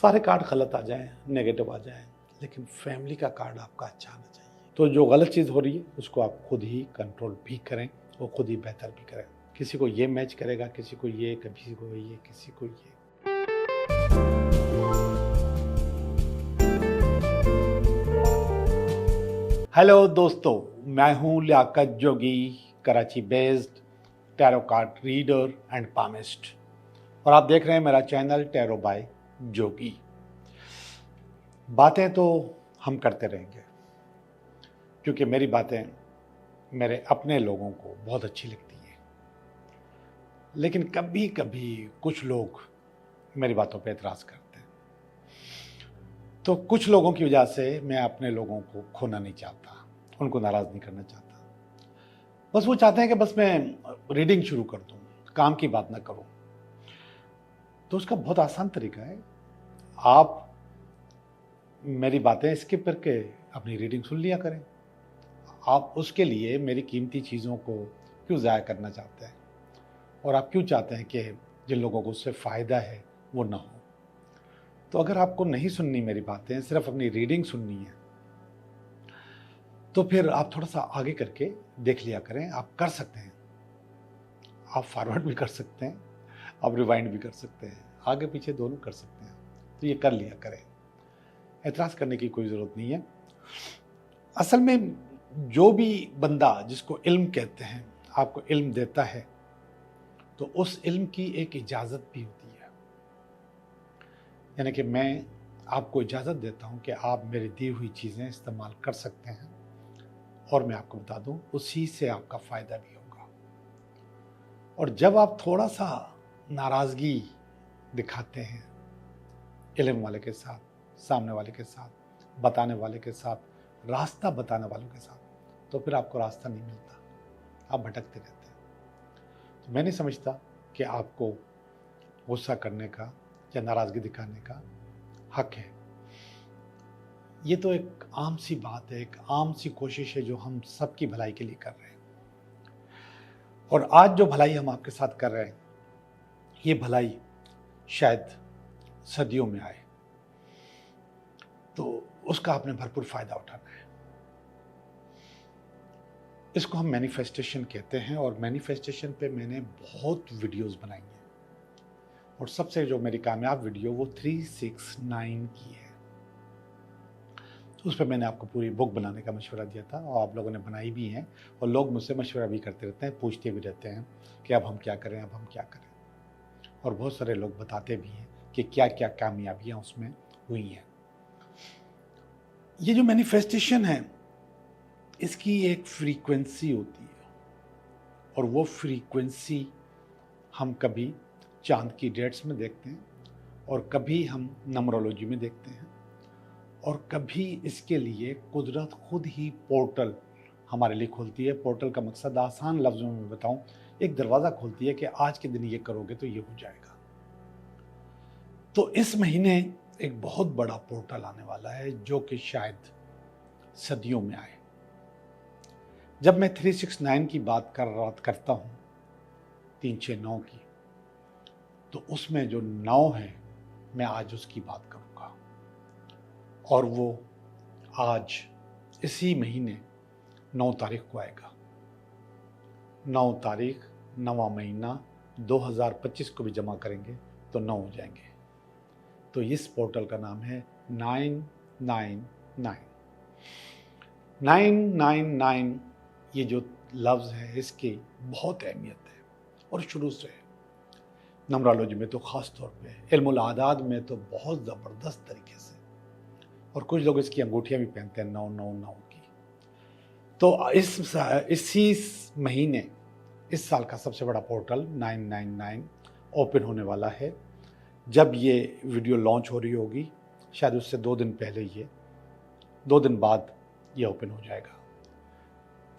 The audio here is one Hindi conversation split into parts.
सारे कार्ड गलत आ जाएं, नेगेटिव आ जाएं, लेकिन फैमिली का कार्ड आपका अच्छा आना चाहिए। तो जो गलत चीज़ हो रही है उसको आप खुद ही कंट्रोल भी करें और खुद ही बेहतर भी करें। किसी को ये मैच करेगा, किसी को ये, किसी को ये, किसी को ये। हेलो दोस्तों, मैं हूं Liyaqat Jogi, Karachi based tarot card reader and palmist, और आप देख रहे हैं मेरा चैनल टैरो बाय जोगी। बातें तो हम करते रहेंगे क्योंकि मेरी बातें मेरे अपने लोगों को बहुत अच्छी लगती हैं, लेकिन कभी कभी कुछ लोग मेरी बातों पे एतराज़ करते हैं। तो कुछ लोगों की वजह से मैं अपने लोगों को खोना नहीं चाहता, उनको नाराज़ नहीं करना चाहता। बस वो चाहते हैं कि बस मैं रीडिंग शुरू कर दूं, काम की बात ना करूं। तो उसका बहुत आसान तरीका है, आप मेरी बातें स्किप करके अपनी रीडिंग सुन लिया करें। आप उसके लिए मेरी कीमती चीज़ों को क्यों ज़ाया करना चाहते हैं, और आप क्यों चाहते हैं कि जिन लोगों को उससे फ़ायदा है वो ना हो। तो अगर आपको नहीं सुननी मेरी बातें, सिर्फ अपनी रीडिंग सुननी है, तो फिर आप थोड़ा सा आगे करके देख लिया करें। आप कर सकते हैं, आप फॉरवर्ड भी कर सकते हैं, आप रिवाइंड भी कर सकते हैं, आगे पीछे दोनों कर सकते हैं। तो ये कर लिया करें, एतराज़ करने की कोई ज़रूरत नहीं है। असल में जो भी बंदा जिसको इल्म कहते हैं आपको इल्म देता है, तो उस इल्म की एक इजाज़त भी होती है। यानी कि मैं आपको इजाज़त देता हूं कि आप मेरी दी हुई चीज़ें इस्तेमाल कर सकते हैं, और मैं आपको बता दूं उसी से आपका फ़ायदा भी होगा। और जब आप थोड़ा सा नाराज़गी दिखाते हैं इल्म वाले के साथ, सामने वाले के साथ, बताने वाले के साथ, रास्ता बताने वालों के साथ, तो फिर आपको रास्ता नहीं मिलता, आप भटकते रहते हैं। तो मैं नहीं समझता कि आपको गुस्सा करने का या नाराज़गी दिखाने का हक है। ये तो एक आम सी बात है, एक आम सी कोशिश है जो हम सबकी भलाई के लिए कर रहे हैं। और आज जो भलाई हम आपके साथ कर रहे हैं, ये भलाई शायद सदियों में आए, तो उसका आपने भरपूर फ़ायदा उठाना है। इसको हम मैनिफेस्टेशन कहते हैं, और मैनिफेस्टेशन पे मैंने बहुत वीडियोस बनाई हैं, और सबसे जो मेरी कामयाब वीडियो वो 369 की है। उस पर मैंने आपको पूरी बुक बनाने का मशवरा दिया था, और आप लोगों ने बनाई भी हैं, और लोग मुझसे मशवरा भी करते रहते हैं, पूछते भी रहते हैं कि अब हम क्या करें, अब हम क्या करें। और बहुत सारे लोग बताते भी हैं कि क्या क्या कामयाबियाँ उसमें हुई हैं। ये जो मैनिफेस्टेशन है, इसकी एक फ्रीक्वेंसी होती है, और वो फ्रीक्वेंसी हम कभी चांद की डेट्स में देखते हैं, और कभी हम नंबरोलॉजी में देखते हैं, और कभी इसके लिए कुदरत खुद ही पोर्टल हमारे लिए खोलती है। पोर्टल का मकसद आसान लफ्ज़ों में बताऊं, एक दरवाज़ा खोलती है कि आज के दिन ये करोगे तो ये हो जाएगा। तो इस महीने एक बहुत बड़ा पोर्टल आने वाला है जो कि शायद सदियों में आए। जब मैं 369 की बात करता हूँ, 369 की, तो उसमें जो 9 है, मैं आज उसकी बात करूँगा। और वो आज इसी महीने 9 तारीख को आएगा। 9 तारीख, 9वां महीना 2025 को भी जमा करेंगे तो 9 हो जाएंगे। तो इस पोर्टल का नाम है 999। 999 ये जो लफ्ज़ है, इसकी बहुत अहमियत है, और शुरू से है। नंबरोलॉजी में तो ख़ास तौर पे, इल्मुल आदाद में तो बहुत ज़बरदस्त तरीके से, और कुछ लोग इसकी अंगूठियाँ भी पहनते हैं 999 की। तो इसी महीने इस साल का सबसे बड़ा पोर्टल 999 ओपन होने वाला है। जब ये वीडियो लॉन्च हो रही होगी, शायद उससे 2 दिन पहले, ये 2 दिन बाद ये ओपन हो जाएगा।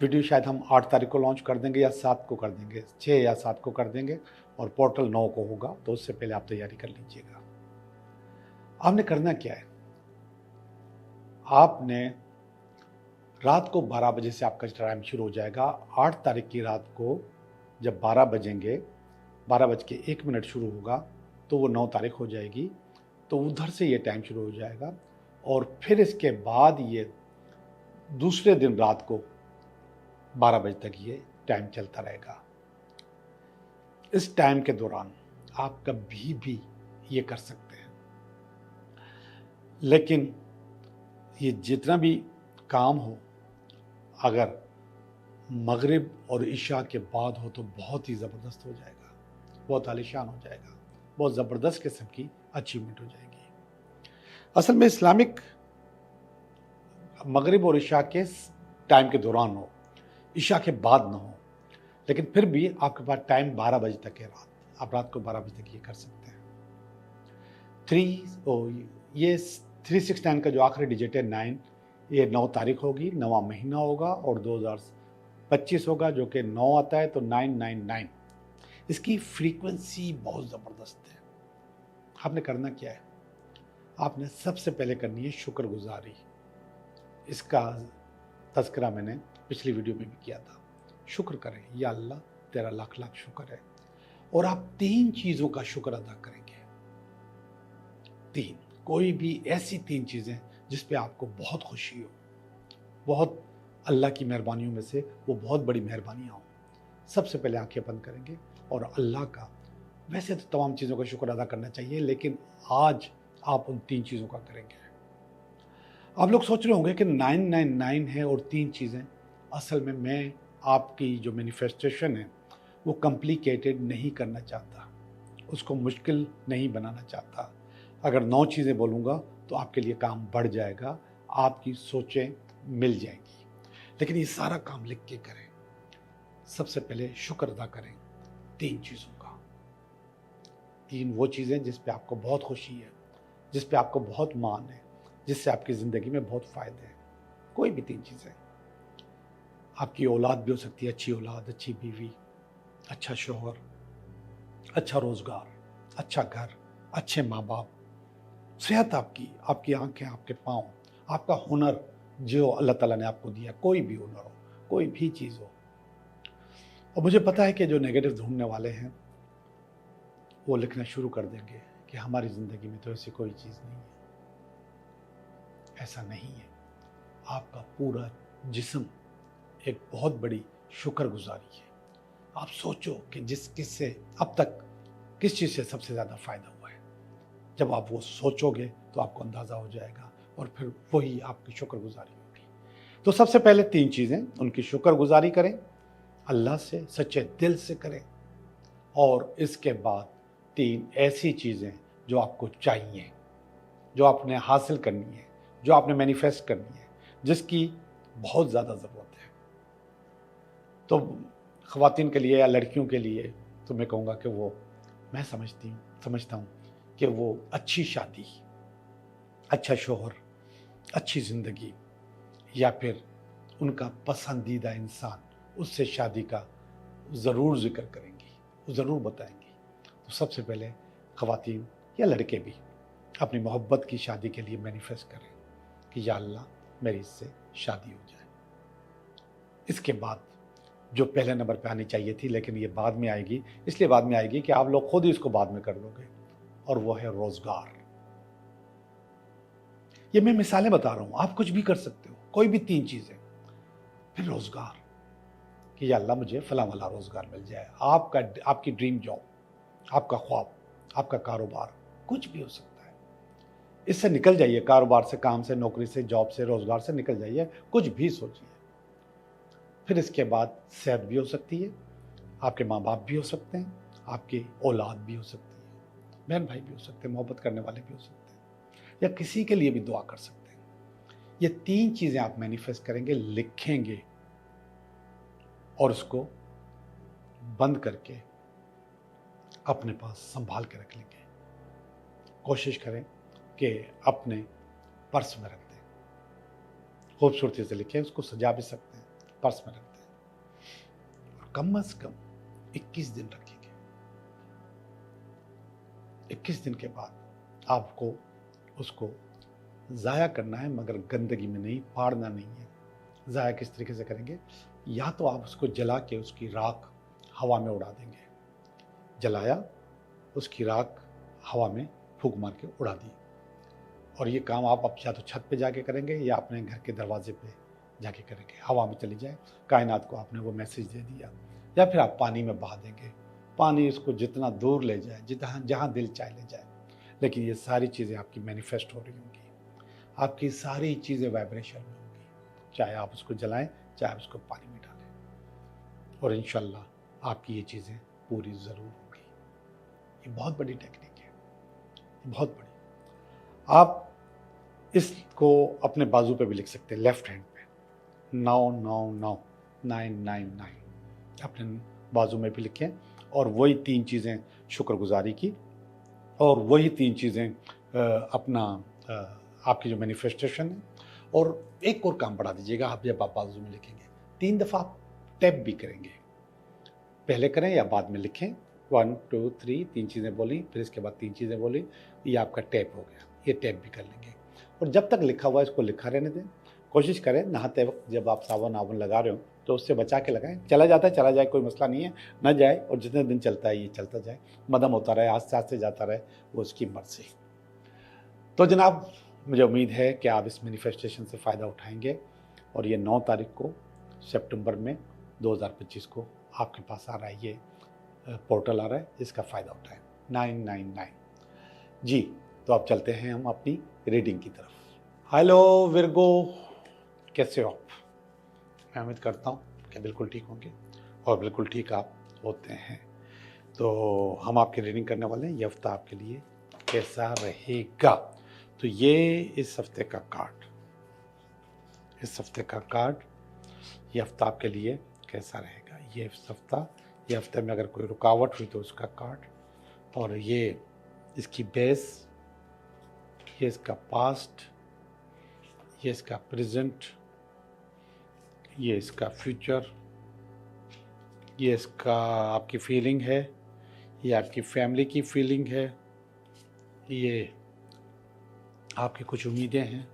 वीडियो शायद हम 8 तारीख को लॉन्च कर देंगे, या 7 को कर देंगे, 6 या 7 को कर देंगे, और पोर्टल 9 को होगा। तो उससे पहले आप तैयारी कर लीजिएगा। आपने करना क्या है, आपने रात को 12 बजे से आपका टाइम शुरू हो जाएगा। 8 तारीख की रात को जब 12 बजेंगे, 12 बज के 1 मिनट शुरू होगा, तो वो 9 तारीख हो जाएगी। तो उधर से ये टाइम शुरू हो जाएगा और फिर इसके बाद ये दूसरे दिन रात को 12 बजे तक ये टाइम चलता रहेगा। इस टाइम के दौरान आप कभी भी ये कर सकते हैं, लेकिन ये जितना भी काम हो अगर मगरिब और इशा के बाद हो तो बहुत ही ज़बरदस्त हो जाएगा, बहुत आलीशान हो जाएगा, बहुत ज़बरदस्त किस्म की अचीवमेंट हो जाएगी। असल में इस्लामिक मगरिब और इशा के टाइम के दौरान हो, इशा के बाद ना हो, लेकिन फिर भी आपके पास टाइम 12 बजे तक है रात, आप रात को 12 बजे तक ये कर सकते हैं। ये 369 का जो आखिरी डिजिट है 9, ये 9 तारीख होगी, 9वां महीना होगा और 2025 होगा, जो कि 9 आता है तो 999। इसकी फ्रीक्वेंसी बहुत ज़बरदस्त है। आपने करना क्या है, आपने सबसे पहले करनी है शुक्रगुजारी। इसका तज़किरा मैंने पिछली वीडियो में भी किया था। शुक्र करें, या अल्लाह तेरा लाख लाख शुक्र है। और आप 3 चीज़ों का शुक्र अदा करेंगे। 3, कोई भी ऐसी 3 चीज़ें जिस पे आपको बहुत खुशी हो, बहुत अल्लाह की मेहरबानियों में से वो बहुत बड़ी मेहरबानियाँ हों। सबसे पहले आंखें बंद करेंगे और अल्लाह का, वैसे तो तमाम चीज़ों का शुक्र अदा करना चाहिए, लेकिन आज आप उन 3 चीज़ों का करेंगे। आप लोग सोच रहे होंगे कि 999 है और 3 चीज़ें। असल में मैं आपकी जो मैनिफेस्टेशन है वो कॉम्प्लिकेटेड नहीं करना चाहता, उसको मुश्किल नहीं बनाना चाहता। अगर 9 चीज़ें बोलूँगा तो आपके लिए काम बढ़ जाएगा, आपकी सोचें मिल जाएंगी, लेकिन ये सारा काम लिख के करें। सबसे पहले शुक्र अदा करें 3 चीज़ों का। 3 वो चीज़ें जिस पे आपको बहुत खुशी है, जिस पे आपको बहुत मान है, जिससे आपकी ज़िंदगी में बहुत फ़ायदे हैं। कोई भी 3 चीज़ें। आपकी औलाद भी हो सकती है, अच्छी औलाद, अच्छी बीवी, अच्छा शौहर, अच्छा रोज़गार, अच्छा घर, अच्छे माँ बाप, सेहत आपकी, आपकी आंखें, आपके पाँव, आपका हुनर जो अल्लाह ताला ने आपको दिया, कोई भी हुनर हो, कोई भी चीज़ हो। और मुझे पता है कि जो नेगेटिव ढूंढने वाले हैं वो लिखना शुरू कर देंगे कि हमारी ज़िंदगी में तो ऐसी कोई चीज़ नहीं है। ऐसा नहीं है। आपका पूरा जिस्म एक बहुत बड़ी शुक्रगुजारी है। आप सोचो कि किससे अब तक किस चीज़ से सबसे ज़्यादा फ़ायदा हुआ है। जब आप वो सोचोगे तो आपको अंदाज़ा हो जाएगा और फिर वही आपकी शुक्रगुजारी होगी। तो सबसे पहले 3 चीज़ें, उनकी शुक्रगुजारी करें, अल्लाह से सच्चे दिल से करें। और इसके बाद 3 ऐसी चीज़ें जो आपको चाहिए, जो आपने हासिल करनी है, जो आपने मैनिफेस्ट करनी है, जिसकी बहुत ज़्यादा ज़रूरत है। तो ख़वातीन के लिए या लड़कियों के लिए तो मैं कहूँगा कि वो, मैं समझता हूँ कि वो अच्छी शादी, अच्छा शौहर, अच्छी ज़िंदगी, या फिर उनका पसंदीदा इंसान, उससे शादी का ज़रूर ज़िक्र करेंगी, ज़रूर बताएंगी। तो सबसे पहले ख़वातीन या लड़के भी अपनी मोहब्बत की शादी के लिए मैनिफेस्ट करें कि या अल्लाह मेरी इससे शादी हो जाए। इसके बाद जो पहले नंबर पे आनी चाहिए थी, लेकिन ये बाद में आएगी, इसलिए बाद में आएगी कि आप लोग खुद ही इसको बाद में कर दोगे, और वो है रोज़गार। ये मैं मिसालें बता रहा हूँ, आप कुछ भी कर सकते हो, कोई भी 3 चीज़ें। फिर रोज़गार कि या अल्लाह मुझे फलां वाला रोज़गार मिल जाए। आपकी ड्रीम जॉब, आपका ख्वाब, आपका कारोबार, कुछ भी हो सकता है। इससे निकल जाइए, कारोबार से, काम से, नौकरी से, जॉब से, रोज़गार से निकल जाइए, कुछ भी सोचिए। फिर इसके बाद सेहत भी हो सकती है, आपके माँ बाप भी हो सकते हैं, आपकी औलाद भी हो सकती है, बहन भाई भी हो सकते हैं, मोहब्बत करने वाले भी हो सकते हैं, या किसी के लिए भी दुआ कर सकते हैं। ये 3 चीज़ें आप मैनिफेस्ट करेंगे, लिखेंगे और उसको बंद करके अपने पास संभाल के रख लेंगे। कोशिश करें कि अपने पर्स में रख दें, खूबसूरती से लिखें, उसको सजा भी सकते हैं, पर्स में रख दें। और कम से कम 21 दिन रखेंगे। 21 दिन के बाद आपको उसको ज़ाया करना है, मगर गंदगी में नहीं, फाड़ना नहीं है। ज़ाया किस तरीके से करेंगे? या तो आप उसको जला के उसकी राख हवा में उड़ा देंगे, जलाया, उसकी राख हवा में फूंक मार के उड़ा दी। और ये काम आप या तो छत पे जाके करेंगे या अपने घर के दरवाजे पे जाके करेंगे, हवा में चली जाए, कायनात को आपने वो मैसेज दे दिया। या फिर आप पानी में बहा देंगे, पानी उसको जितना दूर ले जाए, जितना जहाँ दिल चाहे ले जाए। लेकिन ये सारी चीज़ें आपकी मैनिफेस्ट हो रही होंगी, आपकी सारी चीज़ें वाइब्रेशन में होंगी, चाहे आप उसको जलाएं, चाहे आप उसको पानी में डालें, और इंशाल्लाह आपकी ये चीज़ें पूरी ज़रूर होंगी। ये बहुत बड़ी टेक्निक है, बहुत बड़ी। आप इसको अपने बाजू पे भी लिख सकते हैं, लेफ्ट हैंड पे, 999 अपने बाजू में भी लिखें, और वही 3 चीज़ें शुक्रगुजारी की, और वही 3 चीज़ें अपना आपकी जो मैनिफेस्टेशन है। और एक और काम बढ़ा दीजिएगा, आप जब आप बाजू में लिखेंगे 3 दफ़ा आप टैप भी करेंगे, पहले करें या बाद में लिखें, 1 2 3 3 चीज़ें बोली, फिर इसके बाद 3 चीज़ें बोली, ये आपका टैप हो गया। ये टैप भी कर लेंगे, और जब तक लिखा हुआ है इसको लिखा रहने दें। कोशिश करें नहाते वक्त जब आप साबुन आबुन लगा रहे हो तो उससे बचा के लगाएं, चला जाता है चला जाए, कोई मसला नहीं है, न जाए, और जितने दिन चलता है ये चलता जाए, मदम होता रहे, आस्ते आस्ते जाता रहे, वो उसकी मर्जी। तो जनाब, मुझे उम्मीद है कि आप इस मैनिफेस्टेशन से फ़ायदा उठाएंगे, और ये 9 तारीख को सितंबर में 2025 को आपके पास आ रहा है, ये पोर्टल आ रहा है, इसका फ़ायदा उठाएं। 999 जी। तो अब चलते हैं हम अपनी रीडिंग की तरफ। हेलो विर्गो, कैसे हो आप? मैं उम्मीद करता हूँ कि बिल्कुल ठीक होंगे, और बिल्कुल ठीक आप होते हैं। तो हम आपकी रीडिंग करने वाले हैं, ये हफ्ता आपके लिए कैसा रहेगा। तो ये इस हफ्ते का कार्ड, ये हफ्ता आपके लिए कैसा रहेगा। ये हफ्ते में अगर कोई रुकावट हुई तो उसका कार्ड, और ये इसकी बेस, ये इसका पास्ट, ये इसका प्रेजेंट, ये इसका फ्यूचर, ये इसका आपकी फीलिंग है, ये आपकी फैमिली की फीलिंग है, ये आपकी कुछ उम्मीदें हैं,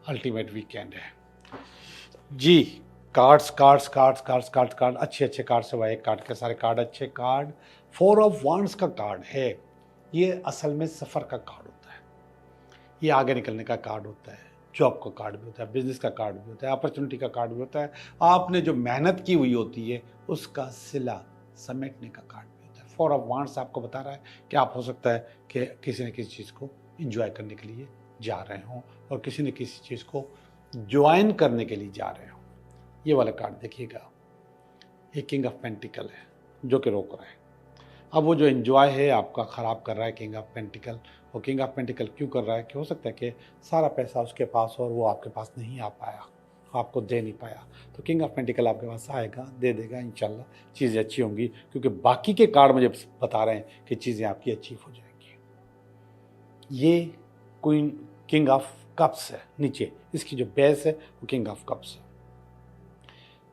अल्टीमेट वीकेंड है जी। कार्ड्स अच्छे कार्ड से, एक कार्ड के सारे कार्ड अच्छे कार्ड। 4 ऑफ वांड्स का कार्ड है, ये असल में सफ़र का कार्ड होता है, ये आगे निकलने का कार्ड होता है, जॉब का कार्ड भी होता है, बिजनेस का कार्ड भी होता है, अपॉर्चुनिटी का कार्ड भी होता है, आपने जो मेहनत की हुई होती है उसका सिला समेटने का कार्ड भी होता है। 4 ऑफ वांड्स आपको बता रहा है कि आप हो सकता है कि किसी न किसी चीज़ को इंजॉय करने के लिए जा रहे हों, और किसी न किसी चीज़ को ज्वाइन करने के लिए जा रहे हों। ये वाला कार्ड देखिएगा, ये किंग ऑफ पेंटिकल है जो कि रोक रहा है। अब वो जो एंजॉय है आपका ख़राब कर रहा है किंग ऑफ पेंटिकल। वो किंग ऑफ पेंटिकल क्यों कर रहा है कि हो सकता है कि सारा पैसा उसके पास और वो आपके पास नहीं आ पाया, आपको दे नहीं पाया। तो किंग ऑफ पेंटिकल आपके पास आएगा, दे देगा, इंशाल्लाह चीज़ें अच्छी होंगी, क्योंकि बाकी के कार्ड मुझे बता रहे हैं कि चीज़ें आपकी अचीव हो जाएंगी। ये क्वीन किंग ऑफ कप्स है, नीचे इसकी जो बेस है वो किंग ऑफ कप्स है।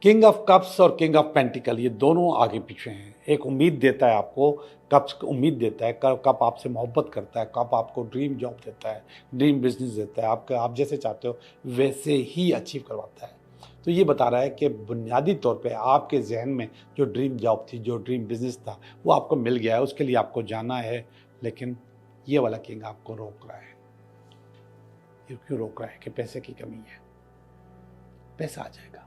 किंग ऑफ कप्स और किंग ऑफ पेंटिकल ये दोनों आगे पीछे हैं। एक उम्मीद देता है आपको, कप्स उम्मीद देता है, कप आपसे मोहब्बत करता है, कप आपको ड्रीम जॉब देता है, ड्रीम बिजनेस देता है, आप जैसे चाहते हो वैसे ही अचीव करवाता है। तो ये बता रहा है कि बुनियादी तौर पे आपके जहन में जो ड्रीम जॉब थी, जो ड्रीम बिजनेस था, वो आपको मिल गया है, उसके लिए आपको जाना है। लेकिन ये वाला किंग आपको रोक रहा है। ये क्यों रोक रहा है कि पैसे की कमी है, पैसा आ जाएगा।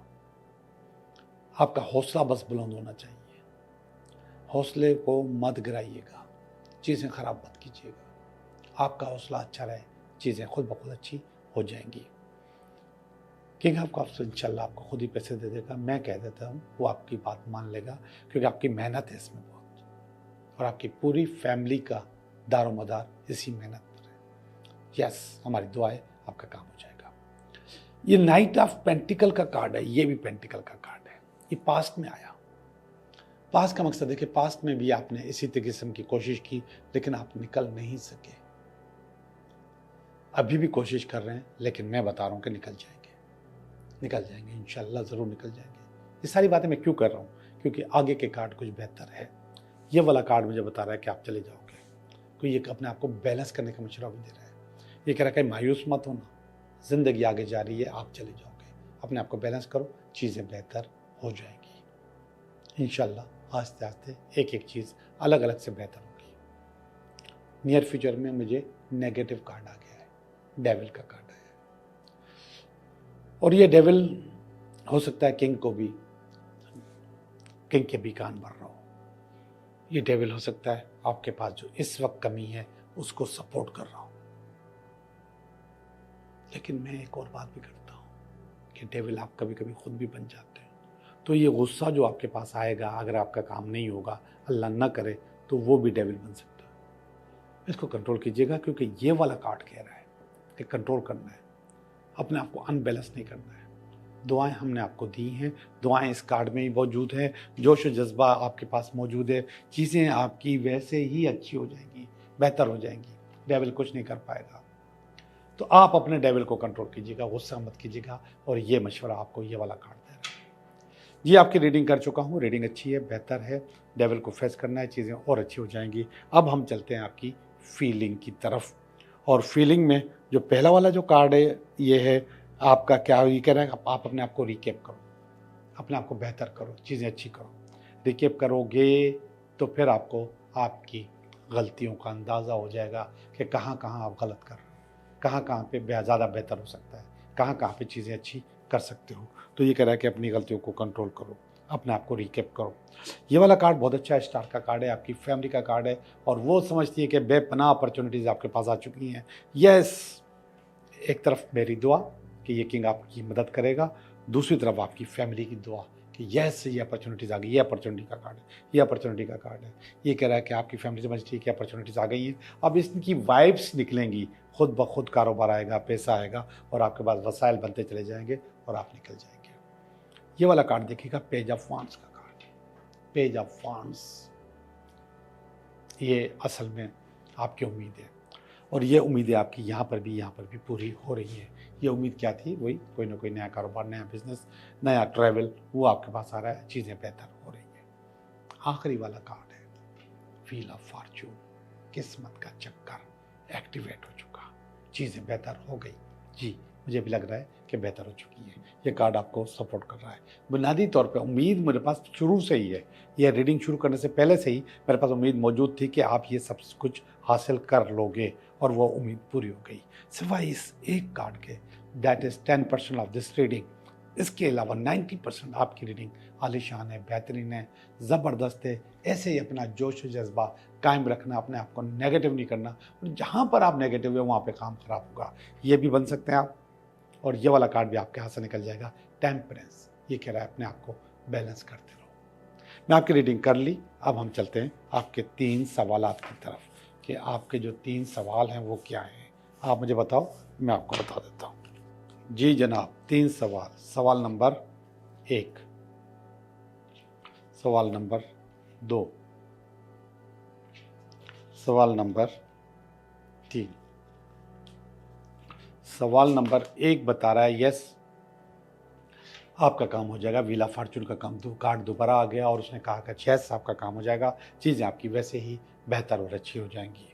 आपका हौसला बस बुलंद होना चाहिए, हौसले को मत गिराइएगा, चीज़ें ख़राब मत कीजिएगा। आपका हौसला अच्छा रहे, चीज़ें खुद ब खुद अच्छी हो जाएंगी। किंग ऑफ कप्स इंशाल्लाह आपको खुद ही पैसे दे देगा। मैं कह देता हूँ वो आपकी बात मान लेगा, क्योंकि आपकी मेहनत है इसमें बहुत, और आपकी पूरी फैमिली का दारोमदार इसी मेहनत पर है। यस, हमारी दुआएं आपका काम हो जाएगा। ये नाइट ऑफ पेंटिकल का कार्ड है, ये भी पेंटिकल का कार्ड है। ये पास्ट में आया। पास्ट का मकसद है कि पास्ट में भी आपने इसी किस्म की कोशिश की, लेकिन आप निकल नहीं सके। अभी भी कोशिश कर रहे हैं, लेकिन मैं बता रहा हूं कि निकल जाएंगे इंशाल्लाह, ज़रूर निकल जाएंगे। ये सारी बातें मैं क्यों कर रहा हूँ, क्योंकि आगे के कार्ड कुछ बेहतर है। ये वाला कार्ड मुझे बता रहा है कि आप चले जाओगे, तो ये अपने आप को बैलेंस करने का मशवरा भी दे रहा है। ये कह रहा है कि मायूस मत होना, ज़िंदगी आगे जा रही है, आप चले जाओगे, अपने आप को बैलेंस करो, चीज़ें बेहतर हो जाएंगी इंशाल्लाह। आस्ते आस्ते एक एक चीज़ अलग अलग से बेहतर होगी। नियर फ्यूचर में मुझे नेगेटिव कार्ड आ गया है, डेविल का कार्ड आया है। और ये डेविल हो सकता है किंग के भी कान भर रहा हो। ये डेविल हो सकता है आपके पास जो इस वक्त कमी है उसको सपोर्ट कर रहा हो। लेकिन मैं एक और बात भी करता हूं कि डेविल आप कभी कभी खुद भी बन जाते हैं। तो ये गुस्सा जो आपके पास आएगा, अगर आपका काम नहीं होगा, अल्लाह ना करे, तो वो भी डेविल बन सकता है। इसको कंट्रोल कीजिएगा, क्योंकि ये वाला कार्ड कह रहा है कि कंट्रोल करना है, अपने आप को अनबैलेंस नहीं करना है। दुआएं हमने आपको दी हैं, दुआएं इस कार्ड में ही मौजूद हैं। जोश और जज्बा आपके पास मौजूद है, चीज़ें आपकी वैसे ही अच्छी हो जाएंगी, बेहतर हो जाएंगी, डेविल कुछ नहीं कर पाएगा। तो आप अपने डेविल को कंट्रोल कीजिएगा, गुस्सा मत कीजिएगा। और ये मशवरा आपको ये वाला कार्ड दे रहा है। जी आपकी रीडिंग कर चुका हूँ, रीडिंग अच्छी है, बेहतर है, डेविल को फेस करना है, चीज़ें और अच्छी हो जाएंगी। अब हम चलते हैं आपकी फीलिंग की तरफ। और फीलिंग में जो पहला वाला जो कार्ड है ये है आपका, क्या ये कह रहा है, आप अपने आप को रिकेप करो, अपने आप को बेहतर करो, चीज़ें अच्छी करो। रिकेप करोगे तो फिर आपको आपकी गलतियों का अंदाज़ा हो जाएगा कि कहाँ कहाँ आप गलत कर रहे हो, कहाँ कहाँ पे ज़्यादा बेहतर हो सकता है, कहाँ कहाँ पे चीज़ें अच्छी कर सकते हो। तो ये कह रहा है कि अपनी गलतियों को कंट्रोल करो, अपने आप को रिकेप करो। ये वाला कार्ड बहुत अच्छा है, स्टार का कार्ड है, आपकी फैमिली का कार्ड है। और वो समझती है कि बेपनाह अपॉर्चुनिटीज़ आपके पास आ चुकी हैं। यस, एक तरफ मेरी दुआ कि ये किंग आपकी मदद करेगा, दूसरी तरफ आपकी फैमिली की दुआ कि यस ये अपॉर्चुनिटीज़ आ गई, ये अपॉर्चुनिटी का कार्ड है, ये अपॉर्चुनिटी का कार्ड है। ये कह रहा है कि आपकी फैमिली समझती है कि अपॉर्चुनिटीज़ आ गई हैं, अब इसकी वाइब्स निकलेंगी, खुद ब खुद कारोबार आएगा, पैसा आएगा और आपके पास वसाइल बनते चले जाएंगे और आप निकल जाएंगे। ये वाला कार्ड देखिएगा, पेज ऑफ वांड्स का कार्ड, पेज ऑफ वांड्स। ये असल में आपकी उम्मीद है, और ये उम्मीदें आपकी यहाँ पर भी पूरी हो रही है। ये उम्मीद क्या थी, वही कोई ना कोई नया कारोबार, नया बिजनेस, नया ट्रैवल, वो आपके पास आ रहा है, चीज़ें बेहतर हो रही है। आखिरी वाला कार्ड है व्हील ऑफ फॉर्च्यून, किस्मत का चक्कर एक्टिवेट हो चुका, चीज़ें बेहतर हो गई। जी मुझे भी लग रहा है कि बेहतर हो चुकी है। ये कार्ड आपको सपोर्ट कर रहा है। बुनियादी तौर पे उम्मीद मेरे पास शुरू से ही है, यह रीडिंग शुरू करने से पहले से ही मेरे पास उम्मीद मौजूद थी कि आप ये सब कुछ हासिल कर लोगे, और वो उम्मीद पूरी हो गई। सिवाय इस एक कार्ड के, that is 10% of this reading. इसके अलावा 90% आपकी रीडिंग आलीशान है, बेहतरीन है, ज़बरदस्त है। ऐसे ही अपना जोश जज्बा कायम रखना, अपने आप को नेगेटिव नहीं करना। और जहाँ पर आप नेगेटिव है वहाँ पे काम खराब होगा। ये भी बन सकते हैं आप। और ये वाला कार्ड भी आपके हाथ से निकल जाएगा, टेम्परेंस। ये कह रहा है अपने आप को बैलेंस करते रहो। मैं आपकी रीडिंग कर ली, अब हम चलते हैं आपके 3 सवालात की तरफ कि आपके जो 3 सवाल हैं वो क्या हैं। आप मुझे बताओ, मैं आपको बता देता हूँ। जी जनाब, 3 सवाल। सवाल नंबर 1, सवाल नंबर 2, सवाल नंबर 3। सवाल नंबर 1 बता रहा है यस आपका काम हो जाएगा, व्हील ऑफ फॉर्च्यून का काम, कार्ड दोबारा आ गया और उसने कहा कि यस आपका काम हो जाएगा, चीज़ें आपकी वैसे ही बेहतर और अच्छी हो जाएंगी।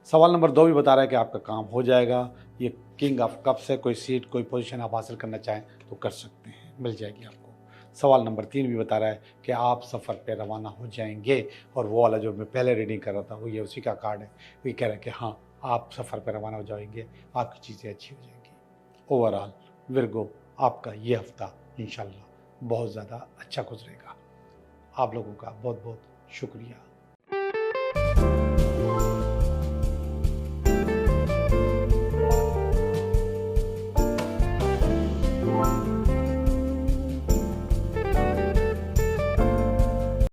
सवाल नंबर 2 भी बता रहा है कि आपका काम हो जाएगा। ये किंग ऑफ कप्स है, कोई सीट, कोई पोजीशन आप हासिल करना चाहें तो कर सकते हैं, मिल जाएगी आपको। सवाल नंबर 3 भी बता रहा है कि आप सफ़र पे रवाना हो जाएंगे, और वो वाला जो मैं पहले रीडिंग कर रहा था वो ये उसी का कार्ड है। वो कह रहा है कि हाँ आप सफ़र पे रवाना हो जाएंगे, आपकी चीज़ें अच्छी हो जाएंगी। ओवरऑल विर्गो, आपका ये हफ्ता इंशाल्लाह बहुत ज़्यादा अच्छा गुजरेगा। आप लोगों का बहुत बहुत शुक्रिया।